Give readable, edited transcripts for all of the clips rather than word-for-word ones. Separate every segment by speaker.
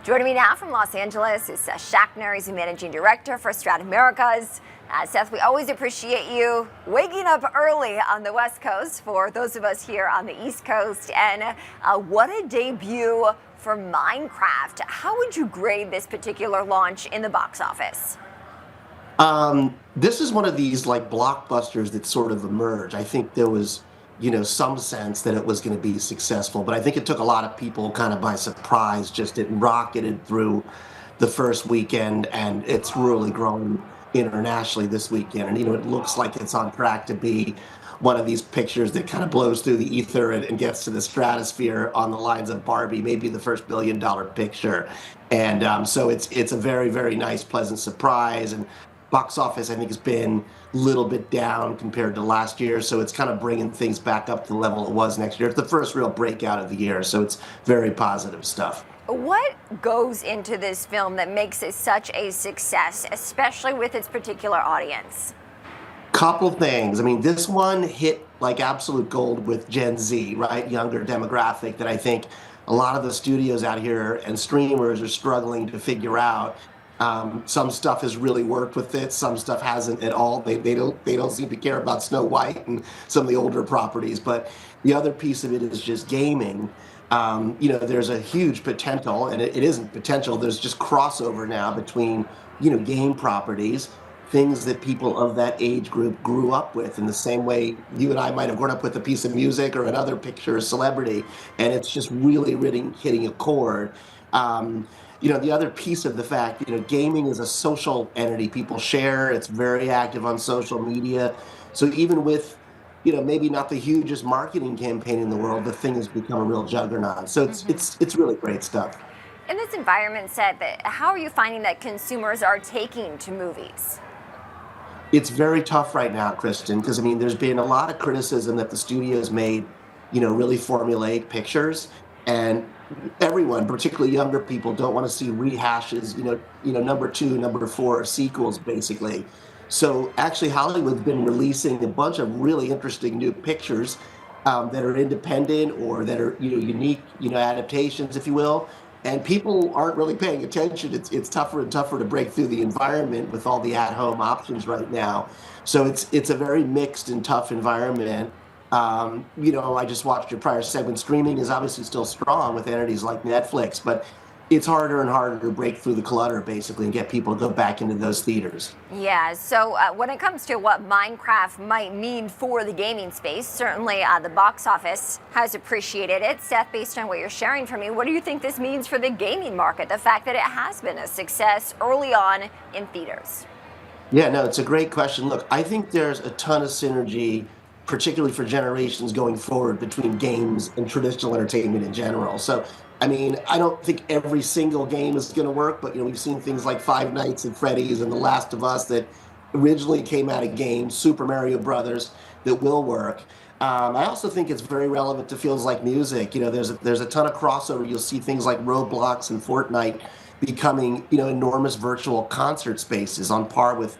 Speaker 1: Joining me now from Los Angeles is Seth Schachner. He's the managing director for Strat Americas. Seth, we always appreciate you waking up early on the West Coast for those of us here on the East Coast. And what a debut for Minecraft. How would you grade this particular launch in the box office?
Speaker 2: This is one of these like blockbusters that sort of emerged. I think there was, some sense that it was going to be successful, but I think it took a lot of people kind of by surprise. Just it rocketed through the first weekend, and it's really grown internationally this weekend. And it looks like it's on track to be one of these pictures that kind of blows through the ether and gets to the stratosphere on the lines of Barbie, maybe the first billion-dollar picture. And so it's a very, very nice, pleasant surprise. And box office, I think, has been a little bit down compared to last year, so it's kind of bringing things back up to the level it was next year. It's the first real breakout of the year, so it's very positive stuff.
Speaker 1: What goes into this film that makes it such a success, especially with its particular audience?
Speaker 2: Couple things. I mean, this one hit like absolute gold with Gen Z, right? Younger demographic that I think a lot of the studios out here and streamers are struggling to figure out. Some stuff has really worked with it. Some stuff hasn't at all. They don't seem to care about Snow White and some of the older properties. But the other piece of it is just gaming. There's a huge potential, and it isn't potential. There's just crossover now between game properties, things that people of that age group grew up with, in the same way you and I might have grown up with a piece of music or another picture of celebrity, and it's just really hitting a chord. The other piece of the fact, gaming is a social entity. People share. It's very active on social media. So even with, maybe not the hugest marketing campaign in the world, the thing has become a real juggernaut. So it's really great stuff.
Speaker 1: In this environment, Seth, how are you finding that consumers are taking to movies?
Speaker 2: It's very tough right now, Kristen, because there's been a lot of criticism that the studios made, really formulaic pictures, and everyone, particularly younger people, don't want to see rehashes, number two, number four sequels, basically. So actually, Hollywood's been releasing a bunch of really interesting new pictures that are independent or that are, unique, adaptations, if you will. And people aren't really paying attention. It's tougher and tougher to break through the environment with all the at-home options right now. So it's a very mixed and tough environment. I just watched your prior segment. Streaming is obviously still strong with entities like Netflix, but it's harder and harder to break through the clutter, basically, and get people to go back into those theaters.
Speaker 1: Yeah, so when it comes to what Minecraft might mean for the gaming space, certainly the box office has appreciated it. Seth, based on what you're sharing for me, what do you think this means for the gaming market, the fact that it has been a success early on in theaters?
Speaker 2: Yeah, no, it's a great question. Look, I think there's a ton of synergy, particularly for generations going forward, between games and traditional entertainment in general. So, I don't think every single game is going to work, but we've seen things like Five Nights at Freddy's and The Last of Us that originally came out of games, Super Mario Brothers, that will work. I also think it's very relevant to fields like music. There's a ton of crossover. You'll see things like Roblox and Fortnite becoming enormous virtual concert spaces on par with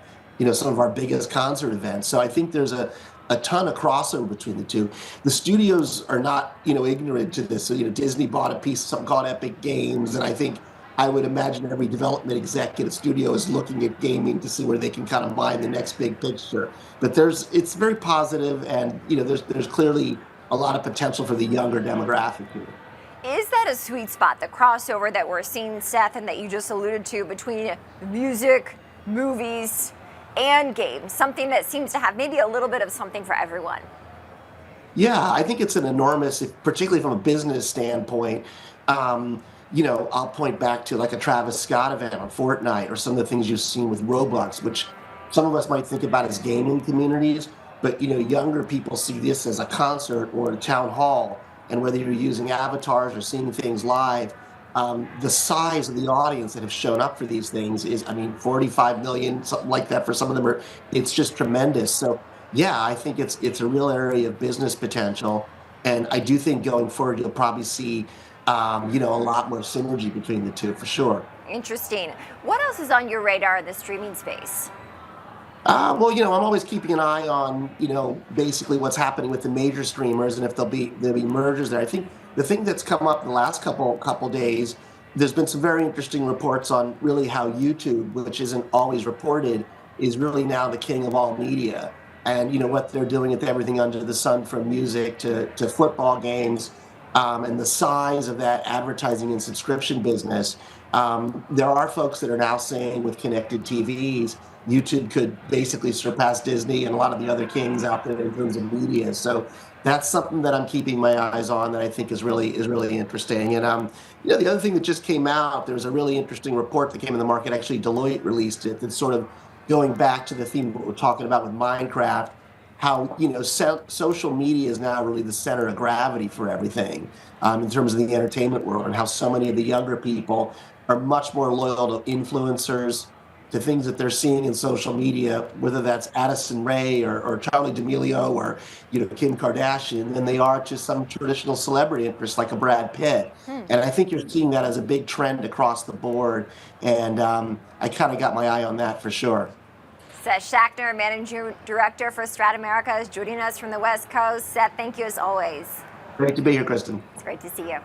Speaker 2: some of our biggest concert events. So I think there's a ton of crossover between the two. The studios are not, ignorant to this. So, Disney bought a piece of something called Epic Games, and I would imagine every development executive studio is looking at gaming to see where they can kind of mine the next big picture. But it's very positive, and there's clearly a lot of potential for the younger demographic here.
Speaker 1: Is that a sweet spot, the crossover that we're seeing, Seth, and that you just alluded to between music, movies, and games, something that seems to have maybe a little bit of something for everyone?
Speaker 2: Yeah, I think it's an enormous, particularly from a business standpoint. I'll point back to like a Travis Scott event on Fortnite, or some of the things you've seen with Roblox, which some of us might think about as gaming communities, but younger people see this as a concert or a town hall. And whether you're using avatars or seeing things live, the size of the audience that have shown up for these things is, 45 million, something like that. For some of them, it's just tremendous. So yeah, I think it's a real area of business potential, and I do think going forward you'll probably see a lot more synergy between the two, for sure.
Speaker 1: Interesting. What else is on your radar in the streaming space?
Speaker 2: Well, I'm always keeping an eye on, basically what's happening with the major streamers, and if there'll be mergers there. I think the thing that's come up in the last couple days there's been some very interesting reports on really how YouTube, which isn't always reported, is really now the king of all media. And what they're doing with everything under the sun, from music to football games, and the size of that advertising and subscription business. There are folks that are now saying with connected TVs, YouTube could basically surpass Disney and a lot of the other kings out there in terms of media. So that's something that I'm keeping my eyes on that I think is really interesting. And the other thing that just came out, there was a really interesting report that came in the market. Actually, Deloitte released it. That's sort of going back to the theme of what we're talking about with Minecraft. How social media is now really the center of gravity for everything, in terms of the entertainment world, and how so many of the younger people are much more loyal to influencers, to things that they're seeing in social media, whether that's Addison Rae or Charlie D'Amelio or Kim Kardashian, than they are to some traditional celebrity interests like a Brad Pitt. And I think you're seeing that as a big trend across the board. And I kind of got my eye on that for sure.
Speaker 1: Seth Schachner, Managing Director for Strat America, is joining us from the West Coast. Seth, thank you as always.
Speaker 2: Great to be here, Kristen.
Speaker 1: It's great to see you.